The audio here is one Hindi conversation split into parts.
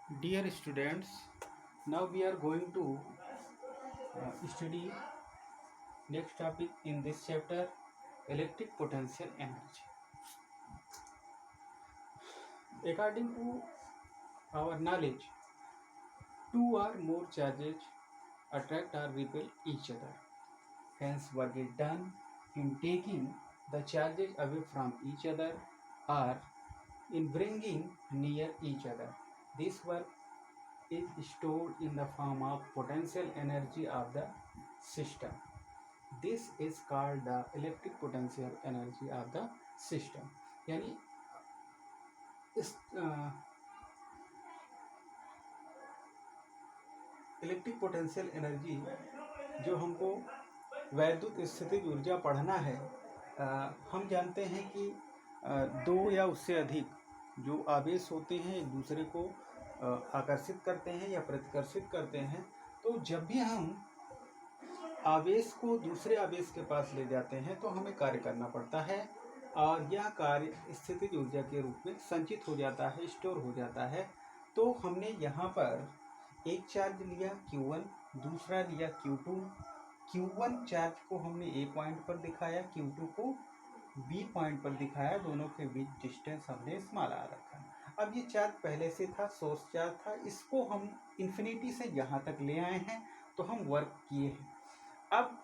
Dear students, now we are going to study next topic in this chapter, electric potential energy. According to our knowledge, two or more charges attract or repel each other. Hence, work is done in taking the charges away from each other or in bringing near each other. This work is stored in the form of potential energy of the system. This is called the electric potential energy of the system. यानी इस इलेक्ट्रिक पोटेंशियल एनर्जी जो हमको वैद्युत स्थितिज ऊर्जा पढ़ना है, हम जानते हैं कि दो या उससे अधिक जो आवेश होते हैं एक दूसरे को आकर्षित करते हैं या प्रतिकर्षित करते हैं। तो जब भी हम आवेश को दूसरे आवेश के पास ले जाते हैं तो हमें कार्य करना पड़ता है और यह कार्य स्थितिज ऊर्जा के रूप में संचित हो जाता है, स्टोर हो जाता है। तो हमने यहाँ पर एक चार्ज लिया Q1, दूसरा लिया Q2। Q1 चार्ज को हमने A पॉइंट पर दिखाया, Q2 को B पॉइंट पर दिखाया, दोनों के बीच डिस्टेंस हमने स्मॉल r रखा। अब ये चार्ज पहले से था, सोर्स चार्ज था, इसको हम इन्फिनिटी से यहाँ तक ले आए हैं तो हम वर्क किए हैं। अब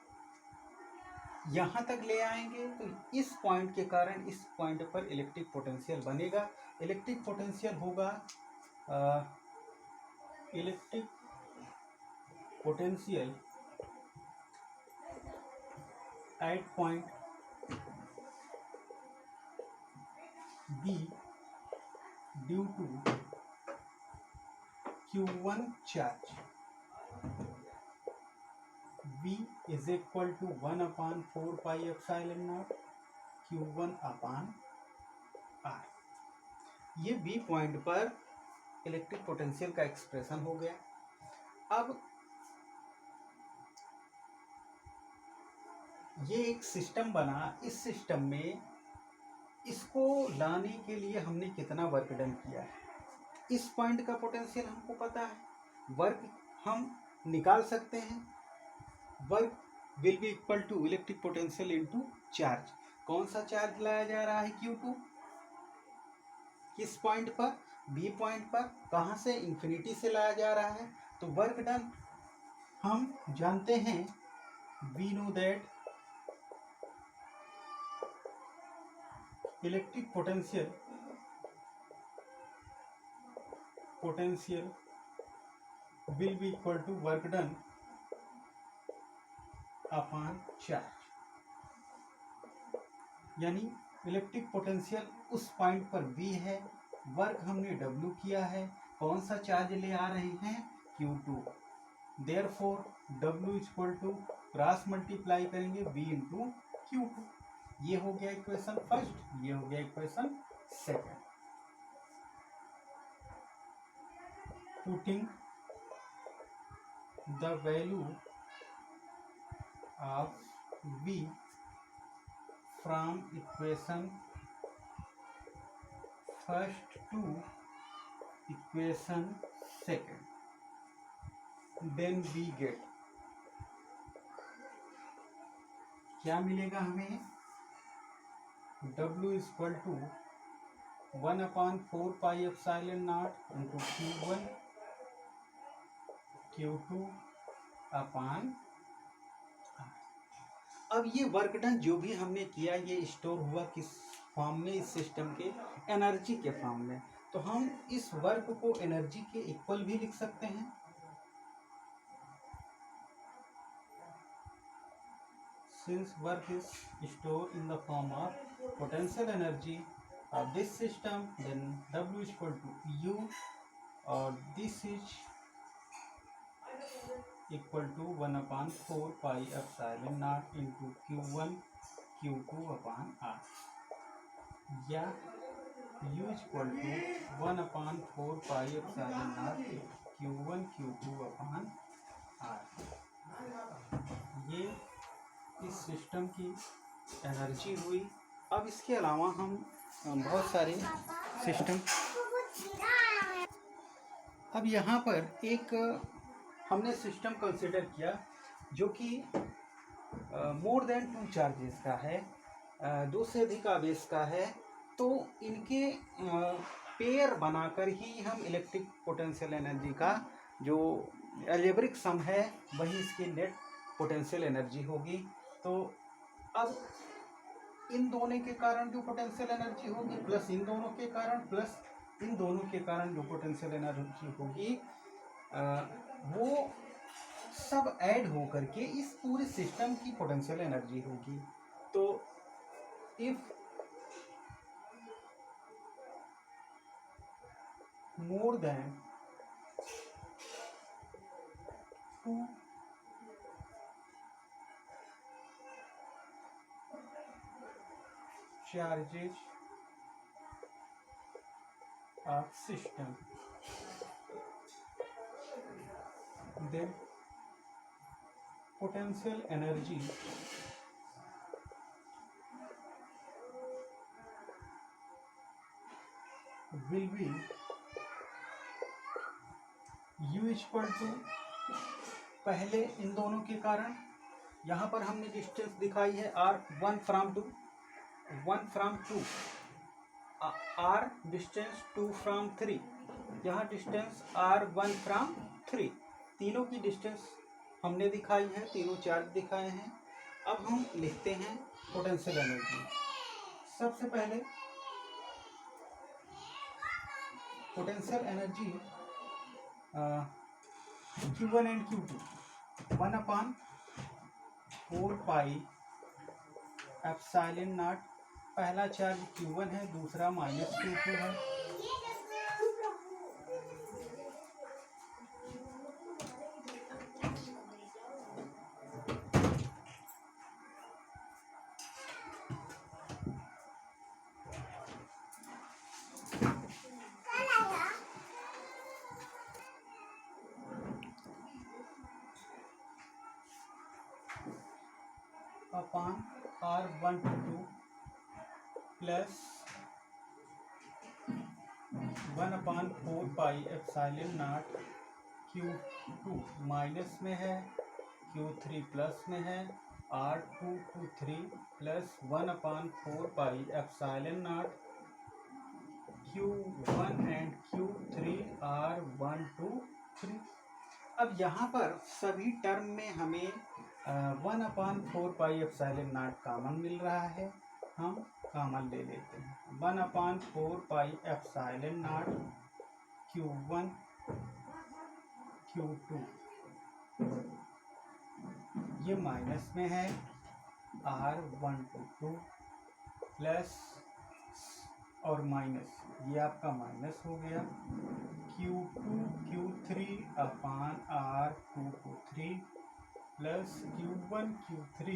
यहाँ तक ले आएंगे तो इस पॉइंट के कारण इस पॉइंट पर इलेक्ट्रिक पोटेंशियल बनेगा। इलेक्ट्रिक पोटेंशियल होगा electric potential at point B due to Q1 charge V is equal to 1/4 pi epsilon naught Q1 upon R। ये B पॉइंट पर इलेक्ट्रिक पोटेंशियल का एक्सप्रेशन हो गया। अब ये एक सिस्टम बना, इस सिस्टम में इसको लाने के लिए हमने कितना वर्क डन किया है। इस पॉइंट का पोटेंशियल हमको पता है, वर्क हम निकाल सकते हैं। Work will be equal to electric potential into charge. कौन सा चार्ज लाया जा रहा है Q2, किस पॉइंट पर, B पॉइंट पर, कहाँ से, इन्फिनिटी से लाया जा रहा है। तो वर्क डन हम जानते हैं, we know that electric potential will be equal to work done upon charge. यानी इलेक्ट्रिक पोटेंशियल उस पॉइंट पर V है, वर्क हमने W किया है, कौन सा चार्ज ले आ रहे हैं Q2। Therefore W equal to cross multiply करेंगे V इंटू Q2। ये हो गया इक्वेशन फर्स्ट, ये हो गया equation second. Putting the value of V from equation first to equation second, then we get क्या मिलेगा हमें, W equal to 1/4 pi epsilon naught into Q1 Q2 upon. अब ये वर्क डन जो भी हमने किया ये स्टोर हुआ किस फॉर्म में, इस सिस्टम के एनर्जी के फॉर्म में। तो हम इस वर्क को एनर्जी के इक्वल भी लिख सकते हैं। Since work is store in the form of potential energy of this system, then W equal to U और this is equal to 1/4 pi epsilon naught into Q1 Q2 upon R, या U equal to 1/4 pi epsilon naught Q1 Q2 upon R। ये इस सिस्टम की एनर्जी हुई। अब इसके अलावा हम बहुत सारे सिस्टम अब यहाँ पर एक हमने सिस्टम कंसिडर किया जो कि मोर देन 2 चार्जेस का है, दो से अधिक आवेश का है। तो इनके पेयर बनाकर ही हम इलेक्ट्रिक पोटेंशियल एनर्जी का जो अलजेब्रिक सम है वही इसकी नेट पोटेंशियल एनर्जी होगी। तो अब इन दोनों के कारण जो पोटेंशियल एनर्जी होगी प्लस इन दोनों के कारण प्लस इन दोनों के कारण जो पोटेंशियल एनर्जी होगी वो सब ऐड हो करके इस पूरे सिस्टम की पोटेंशियल एनर्जी होगी। तो if more than 2 charges of system, then potential energy will be U equal to, पहले इन दोनों के कारण यहाँ पर हमने डिस्टेंस दिखाई है R 1 from 2 R distance 2 from 3, यहाँ डिस्टेंस R 1 फ्रॉम 3, तीनों की डिस्टेंस हमने दिखाई है, तीनों चार्ज दिखाए हैं। अब हम लिखते हैं पोटेंशियल एनर्जी। सबसे पहले potential energy Q1 and Q2 1/4 pi epsilon not, पहला चार्ज Q1 है, दूसरा -Q2 है। Upon R1 plus 1/4 pi epsilon not Q2 minus में है, Q3 प्लस में है, R2 to 3 plus 1/4 pi epsilon not Q1 and Q3 R1 to 3। अब यहाँ पर सभी टर्म में हमें 1/4 पाई एप्सिलॉन नॉट कॉमन मिल रहा है, हम कॉमन ले लेते हैं। 1/4 pi epsilon not Q1 Q2, ये माइनस में है, R1 to 2 प्लस और माइनस, ये आपका माइनस हो गया, Q2 Q3 upon R2 to 3 plus Q1 Q3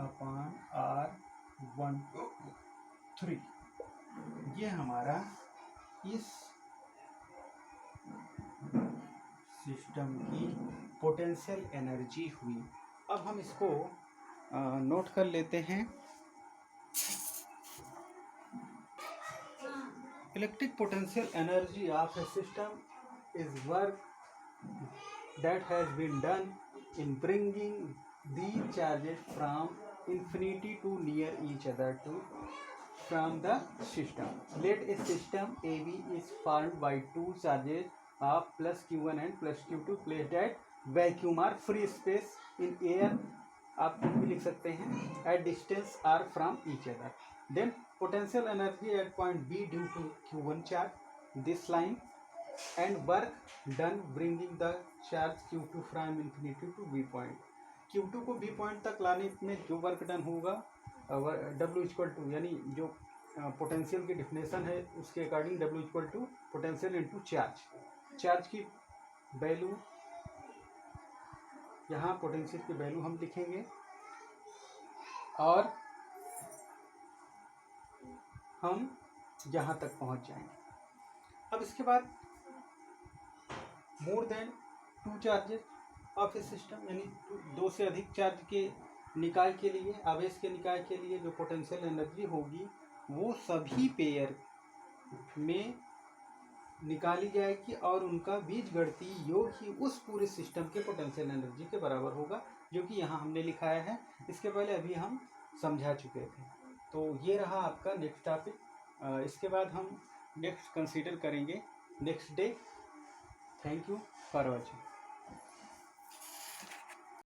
upon R1 to 3। ये हमारा इस सिस्टम की पोटेंशियल एनर्जी हुई। अब हम इसको नोट कर लेते हैं। Electric potential energy of A system is work that has been done in bringing these charges from infinity to near each other to from the system. Let a system AB is formed by two charges of plus Q1 and plus Q2 placed at vacuum or free space in air, आप भी लिख सकते हैं, at distance r from each other. Then potential energy at point B due to Q1 charge this line and work done bringing the charge Q2 from infinity to B point. Q2 को B point तक लाने में जो वर्क डन होगा W इक्वल टू, यानी जो पोटेंशियल की डिफिनेशन है उसके according W equal to potential into charge. Charge की वैल्यू यहाँ पोटेंशियल की वैल्यू हम लिखेंगे और हम यहाँ तक पहुँच जाएंगे। अब इसके बाद more than 2 charges of A system, यानी दो से अधिक चार्ज के निकाय के लिए, आवेश के निकाय के लिए जो पोटेंशियल एनर्जी होगी वो सभी पेयर में निकाली जाएगी और उनका बीजगणितीय योग ही उस पूरे सिस्टम के पोटेंशियल एनर्जी के बराबर होगा, जो कि यहाँ हमने लिखाया है। इसके पहले अभी हम समझा चुके थे। तो ये रहा आपका नेक्स्ट टॉपिक। इसके बाद हम नेक्स्ट कंसीडर करेंगे next day. Thank you for watching.